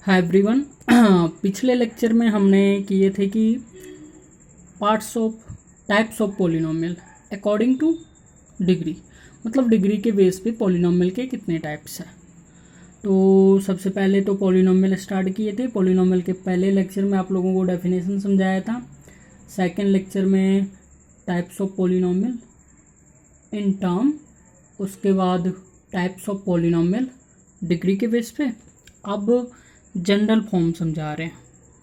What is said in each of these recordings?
Hi everyone. पिछले lecture में हमने किए थे कि parts of types of polynomial according two degree, मतलब डिग्री के बेस पे पॉलिनोमियल के कितने टाइप्स हैं। तो सबसे पहले तो पॉलिनोमियल स्टार्ट किए थे। पॉलिनोमियल के पहले लेक्चर में आप लोगों को डेफिनेशन समझाया था। सेकंड लेक्चर में types of polynomial in term, उसके बाद टाइप्स ऑफ पॉलिनोमियल डिग्री के बेस पे। अब जनरल फॉर्म समझा रहे हैं।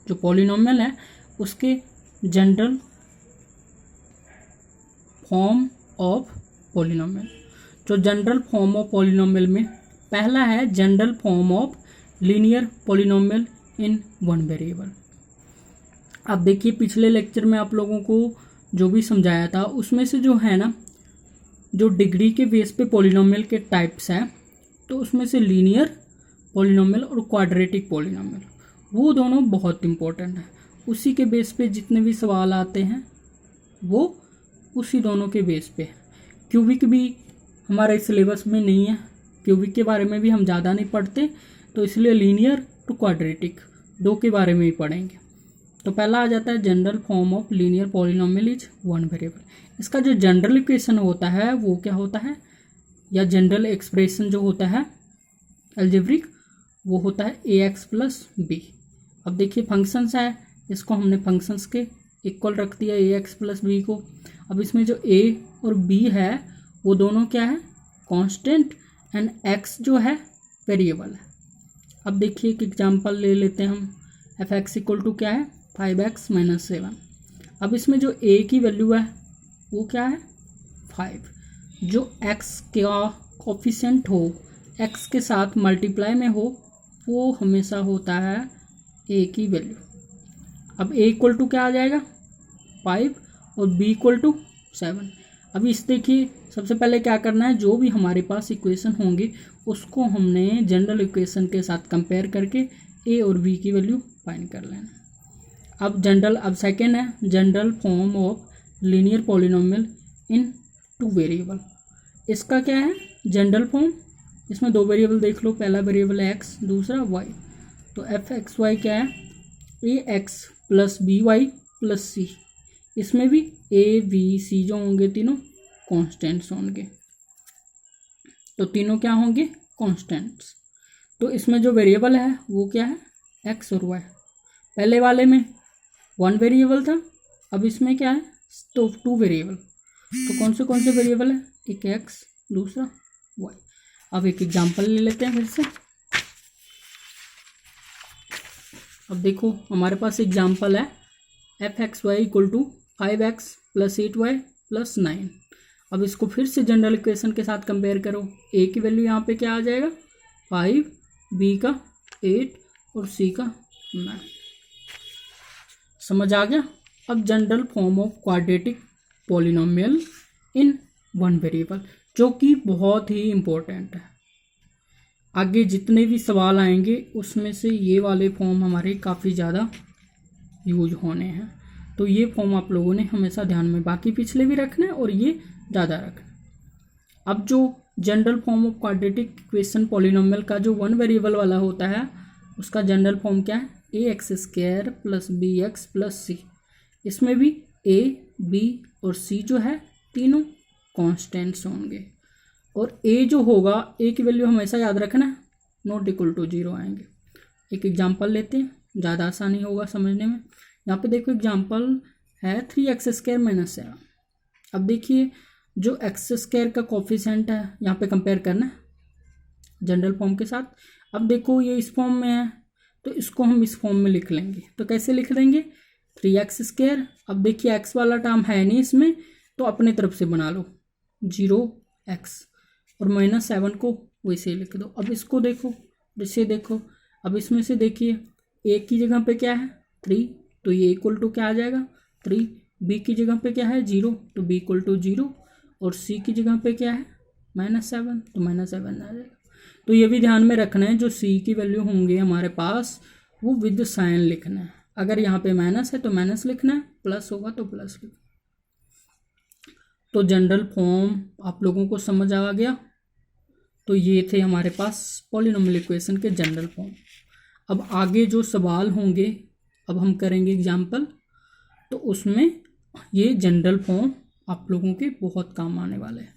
जो पॉलिनोमियल है उसके जनरल फॉर्म ऑफ पॉलिनोमियल। जो जनरल फॉर्म ऑफ पॉलिनोमियल में पहला है general form of linear polynomial in one variable. अब देखिए पिछले लेक्चर में आप लोगों को जो भी समझाया था उसमें से जो है ना, जो डिग्री के बेस पे पॉलिनोमियल के टाइप्स हैं, तो उसमें से लीनियर पॉलिनोमियल और क्वाड्रेटिक पॉलिनोमियल, वो दोनों बहुत इंपॉर्टेंट हैं। उसी के बेस पे जितने भी सवाल आते हैं वो उसी दोनों के बेस पे है। क्यूबिक भी हमारे सिलेबस में नहीं है, क्यूबिक के बारे में भी हम ज़्यादा नहीं पढ़ते, तो इसलिए लीनियर टू क्वाड्रेटिक दो के बारे में ही पढ़ेंगे। तो पहला आ जाता है general form of linear polynomial is one variable. इसका जो जनरल इक्वेशन होता है वो क्या होता है, या जनरल एक्सप्रेशन जो होता है अलजेब्रिक, वो होता है ax प्लस बी। अब देखिए फंक्शंस है, इसको हमने फंक्शंस के इक्वल रख दिया ax प्लस बी को। अब इसमें जो a और b है वो दोनों क्या है, कांस्टेंट, एंड x जो है वेरिएबल है। अब देखिए एक एग्जांपल ले लेते हैं हम। fx इक्वल टू क्या है, 5x माइनस 7। अब इसमें जो a की वैल्यू है वो क्या है, 5। जो x का कोफिशिएंट हो, x के साथ मल्टीप्लाई में हो, वो हमेशा होता है a की वैल्यू। अब a इक्वल टू क्या आ जाएगा, 5, और b इक्वल टू 7। अब इस देखिए सबसे पहले क्या करना है, जो भी हमारे पास इक्वेशन होंगी उसको हमने जनरल इक्वेशन के साथ कंपेयर करके a और b की वैल्यू फाइंड कर लेना। अब सेकेंड है general form of linear polynomial in two variable. इसका क्या है जनरल फॉर्म, इसमें दो वेरिएबल देख लो, पहला वेरिएबल है x, दूसरा y। तो एफ एक्स वाई क्या है, a x plus b y plus c. इसमें भी ए बी सी जो होंगे तीनों कॉन्स्टेंट्स होंगे, तो तीनों क्या होंगे, कॉन्स्टेंट्स। तो इसमें जो वेरिएबल है वो क्या है, x और y। पहले वाले में वन वेरिएबल था, अब इसमें क्या है, तो टू वेरिएबल। तो कौन से वेरिएबल है, एक x, दूसरा y। अब एक एग्जांपल ले लेते हैं फिर से। अब देखो हमारे पास एग्जांपल है F X Y equal to 5x plus 8y plus 9। अब इसको फिर से जनरल इक्वेशन के साथ कंपेयर करो। a की वैल्यू यहाँ पे क्या आ जाएगा, 5, b का 8 और c का 9। समझ आ गया। अब general form of quadratic polynomial in one variable, जो कि बहुत ही इम्पोर्टेंट है। आगे जितने भी सवाल आएंगे उसमें से ये वाले फॉर्म हमारे काफ़ी ज़्यादा यूज होने हैं, तो ये फॉर्म आप लोगों ने हमेशा ध्यान में, बाकी पिछले भी रखना है और ये ज़्यादा रखना। अब जो general form of quadratic equation polynomial का जो वन वेरिएबल वाला होता है उसका जनरल फॉर्म क्या है, a x square plus b x plus c. इसमें भी a, b और c जो है तीनों कॉन्स्टेंट्स होंगे, और a जो होगा, a की वैल्यू हमेशा याद रखना, नॉट इक्वल टू 0 आएंगे। एक एग्जांपल लेते हैं, ज़्यादा आसानी होगा समझने में। यहाँ पे देखो एग्जांपल है 3x स्क्वायर माइनस 7। अब देखिए जो x स्क्वायर का कोफिशिएंट है यहाँ पे कंपेयर करना है जनरल फॉर्म के साथ। अब देखो ये इस फॉर्म में है तो इसको हम इस फॉर्म में लिख लेंगे। तो कैसे लिख देंगे, 3x स्क्वायर। अब देखिए x वाला टर्म है नहीं इसमें, तो अपने तरफ से बना लो 0x, और माइनस 7 को वैसे ही लिख दो। अब इसको देखो, इसे देखो, अब इसमें से देखिए a की जगह पे क्या है 3, तो ये इक्वल टू क्या आ जाएगा 3। b की जगह पे क्या है 0, तो b इक्वल टू 0, और c की जगह पे क्या है -7, तो -7 आ जाएगा। तो ये भी ध्यान में रखना है, जो c की वैल्यू होंगे हमारे पास वो विद साइन लिखना है। अगर यहाँ पे माइनस है तो माइनस लिखना है, प्लस होगा तो प्लस लिखना। तो जनरल फॉर्म आप लोगों को समझ आ गया। तो ये थे हमारे पास पॉलिनोमियल इक्वेशन के जनरल फॉर्म। अब आगे जो सवाल होंगे, अब हम करेंगे एग्जाम्पल, तो उसमें ये जनरल फॉर्म आप लोगों के बहुत काम आने वाले हैं।